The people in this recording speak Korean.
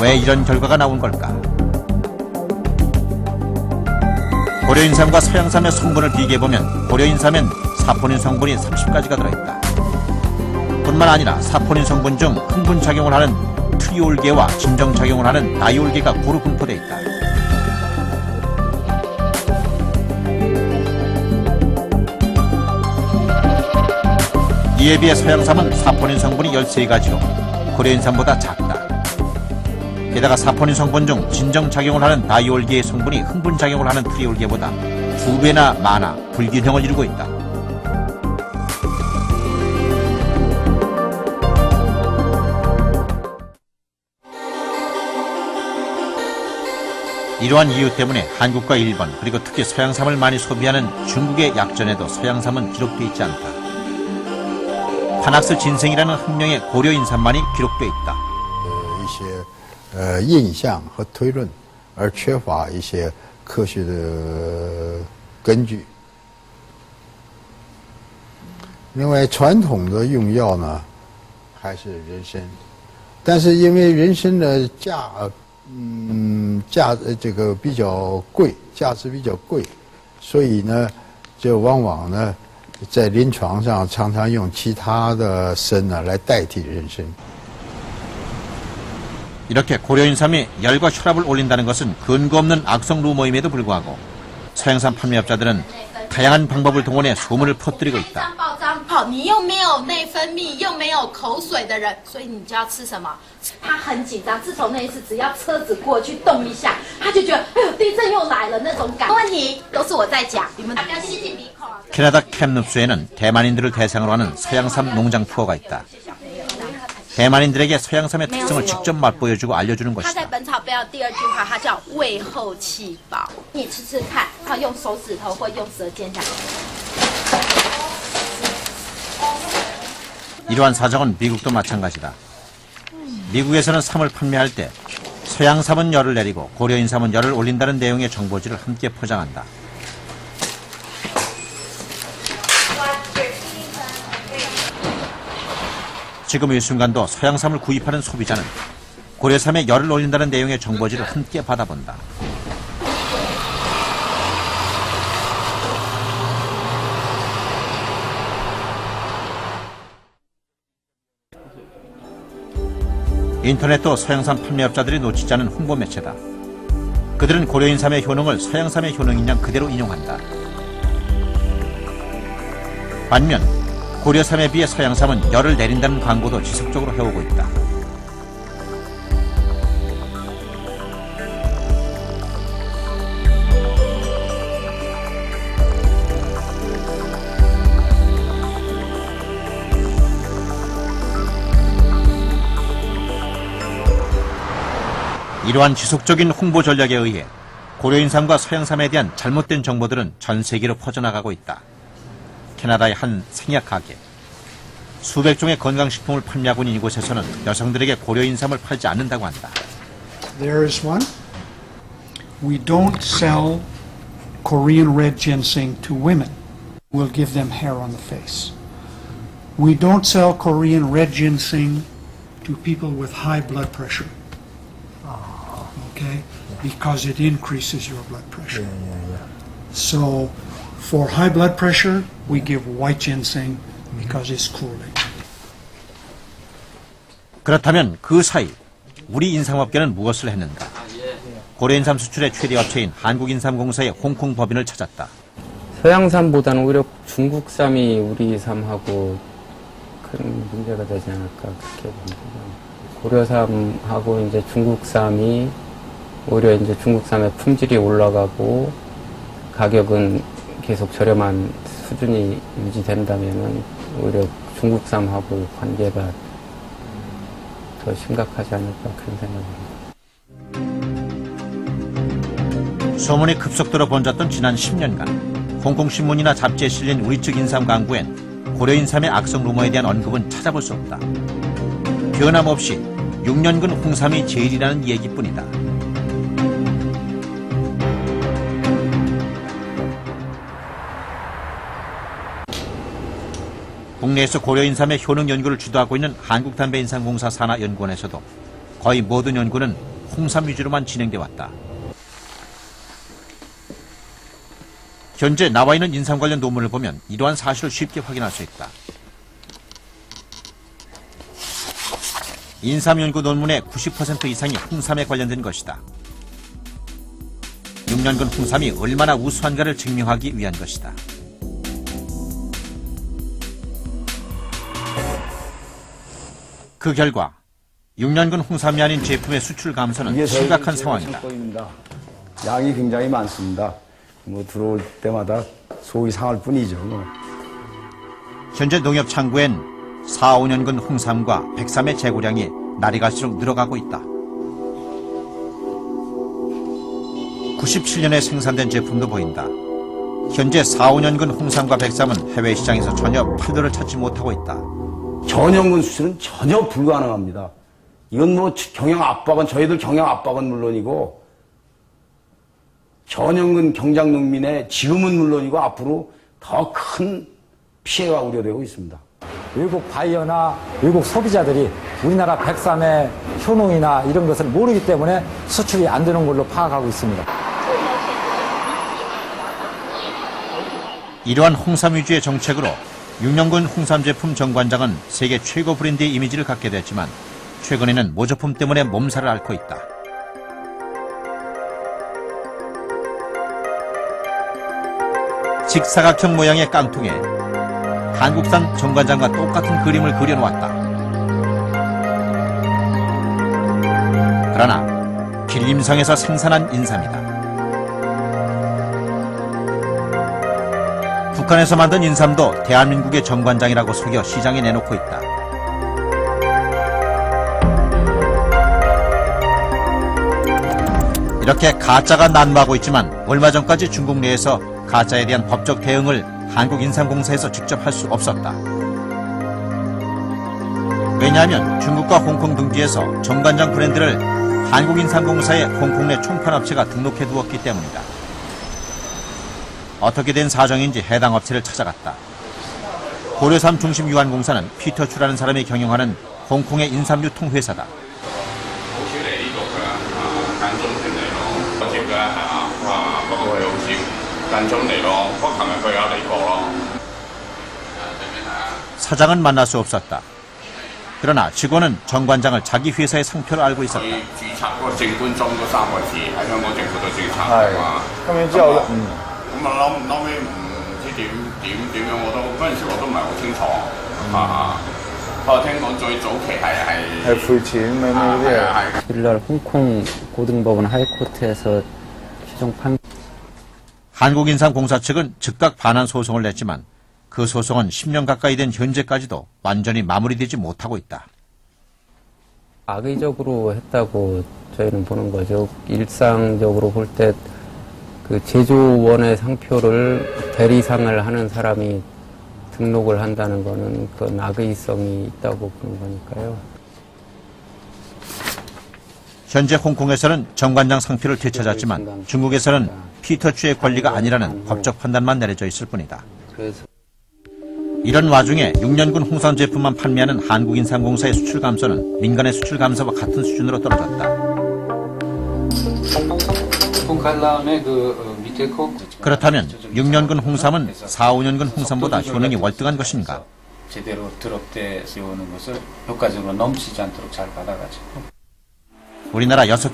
왜 이런 결과가 나온 걸까? 고려인삼과 서양삼의 성분을 비교해보면 고려인삼엔 사포닌 성분이 30가지가 들어있다. 뿐만 아니라 사포닌 성분 중 흥분작용을 하는 트리올계와 진정작용을 하는 다이올계가 고루 분포되어 있다. 이에 비해 서양삼은 사포닌 성분이 13가지로 고려인삼보다 작다. 게다가 사포닌 성분 중 진정작용을 하는 다이올계의 성분이 흥분작용을 하는 트리올계보다 2배나 많아 불균형을 이루고 있다. 이러한 이유 때문에 한국과 일본 그리고 특히 서양삼을 많이 소비하는 중국의 약전에도 서양삼은 기록되어 있지 않다. 파낙스 진생이라는 한 명의 고려인삼만이 기록되어 있다. 印象和推论而缺乏一些科学的根据。另外，传统的用药呢，还是人参，但是因为人参的这个比较贵，价值比较贵，所以呢，就往往呢，在临床上常常用其他的参呢来代替人参。 이렇게 고려인삼이 열과 혈압을 올린다는 것은 근거 없는 악성 루머임에도 불구하고 서양삼 판매업자들은 다양한 방법을 동원해 소문을 퍼뜨리고 있다. 你又没有内分泌，又没有口水的人，所以你就要吃什么？他很紧张，自从那一次，只要车子过去动一下，他就觉得，哎呦，地震又来了那种感。问题都是我在讲，你们要吸进鼻孔。 캐나다 캡눕스에는 대만인들을 대상으로 하는 서양삼 농장 투어가 있다. 대만인들에게 서양삼의 특성을 직접 맛보여주고 알려주는 것이다. 它在《本草标》第2句话，它叫胃后气饱。你吃吃看，然后用手指头或用舌尖这样。 이러한 사정은 미국도 마찬가지다. 미국에서는 삼을 판매할 때 서양삼은 열을 내리고 고려인삼은 열을 올린다는 내용의 정보지를 함께 포장한다. 지금 이 순간도 서양삼을 구입하는 소비자는 고려삼에 열을 올린다는 내용의 정보지를 함께 받아본다. 인터넷도 서양삼 판매업자들이 놓치지 않은 홍보 매체다. 그들은 고려인삼의 효능을 서양삼의 효능인 양 그대로 인용한다. 반면 고려삼에 비해 서양삼은 열을 내린다는 광고도 지속적으로 해오고 있다. 이러한 지속적인 홍보 전략에 의해 고려인삼과 서양삼에 대한 잘못된 정보들은 전 세계로 퍼져나가고 있다. 캐나다의 한 생약 가게. 수백 종의 건강식품을 판매하고 있는 이곳에서는 여성들에게 고려인삼을 팔지 않는다고 한다. There is one. We don't sell Korean red ginseng to women. We'll give them hair on the face. We don't sell Korean red ginseng to people with high blood pressure. Okay? Because it increases your blood pressure. So for high blood pressure, we give white ginseng because it's cooling. 그렇다면 그 사이 우리 인삼업계는 무엇을 했는가? 고려인삼 수출의 최대 업체인 한국인삼공사의 홍콩 법인을 찾았다. 서양삼보다는 오히려 중국삼이 우리 삼하고 큰 문제가 되지 않을까 그렇게 봅니다. 고려삼하고 이제 중국삼이 오히려 이제 중국삼의 품질이 올라가고 가격은 계속 저렴한 수준이 유지된다면은 오히려 중국삼하고 관계가 더 심각하지 않을까 그런 생각입니다. 소문이 급속도로 번졌던 지난 10년간 홍콩신문이나 잡지에 실린 우리 측 인삼 광고엔 고려인삼의 악성 루머에 대한 언급은 찾아볼 수 없다. 변함없이 6년근 홍삼이 제일이라는 얘기뿐이다. 국내에서 고려인삼의 효능 연구를 주도하고 있는 한국담배인삼공사 산하연구원에서도 거의 모든 연구는 홍삼 위주로만 진행돼 왔다. 현재 나와 있는 인삼 관련 논문을 보면 이러한 사실을 쉽게 확인할 수 있다. 인삼 연구 논문의 90% 이상이 홍삼에 관련된 것이다. 6년근 홍삼이 얼마나 우수한가를 증명하기 위한 것이다. 그 결과 6년근 홍삼이 아닌 제품의 수출 감소는 심각한 상황이다. 양이 굉장히 많습니다. 들어올 때마다 속이 상할 뿐이죠. 현재 농협 창구엔 4, 5년근 홍삼과 백삼의 재고량이 날이 갈수록 늘어가고 있다. 97년에 생산된 제품도 보인다. 현재 4, 5년근 홍삼과 백삼은 해외 시장에서 전혀 판도를 찾지 못하고 있다. 전형근 수출은 전혀 불가능합니다. 이건 경영 압박은, 저희들 경영 압박은 물론이고, 전형근 경장 농민의 지금은 물론이고 앞으로 더 큰 피해가 우려되고 있습니다. 외국 바이어나 외국 소비자들이 우리나라 백삼의 효능이나 이런 것을 모르기 때문에 수출이 안 되는 걸로 파악하고 있습니다. 이러한 홍삼 위주의 정책으로 6년근 홍삼 제품 정관장은 세계 최고 브랜드의 이미지를 갖게 됐지만 최근에는 모조품 때문에 몸살을 앓고 있다. 직사각형 모양의 깡통에 한국산 정관장과 똑같은 그림을 그려놓았다. 그러나 길림성에서 생산한 인삼이다. 북한에서 만든 인삼도 대한민국의 정관장이라고 속여 시장에 내놓고 있다. 이렇게 가짜가 난무하고 있지만 얼마 전까지 중국 내에서 가짜에 대한 법적 대응을 한국인삼공사에서 직접 할 수 없었다. 왜냐하면 중국과 홍콩 등지에서 정관장 브랜드를 한국인삼공사의 홍콩 내 총판업체가 등록해 두었기 때문이다. 어떻게 된 사정인지 해당 업체를 찾아갔다. 고려삼 중심 유한공사는 피터추라는 사람이 경영하는 홍콩의 인삼 유통회사다. 사장은 만날 수 없었다. 그러나 직원은 정관장을 자기 회사의 상표로 알고 있었다. 일날 홍콩 고등법원 하이코트에서 최종 판. 한국인삼공사 측은 즉각 반환 소송을 냈지만 그 소송은 10년 가까이 된 현재까지도 완전히 마무리되지 못하고 있다. 악의적으로 했다고 저희는 보는 거죠. 일상적으로 볼 때 그 제조원의 상표를 대리상을 하는 사람이 등록을 한다는 거는 그건 악의성이 있다고 보는 거니까요. 현재 홍콩에서는 정관장 상표를 되찾았지만 중국에서는 피터추의 권리가 아니라는 법적 판단만 내려져 있을 뿐이다. 이런 와중에 6년근 홍삼 제품만 판매하는 한국인삼공사의 수출 감소는 민간의 수출 감소와 같은 수준으로 떨어졌다. 그렇다면 6년근 홍삼은 4, 5년근 홍삼보다 효능이 월등한 것인가? 제대로 드롭대 세우는 것을 효과적으로 넘치지 않도록 잘 받아가지고 우리나라 6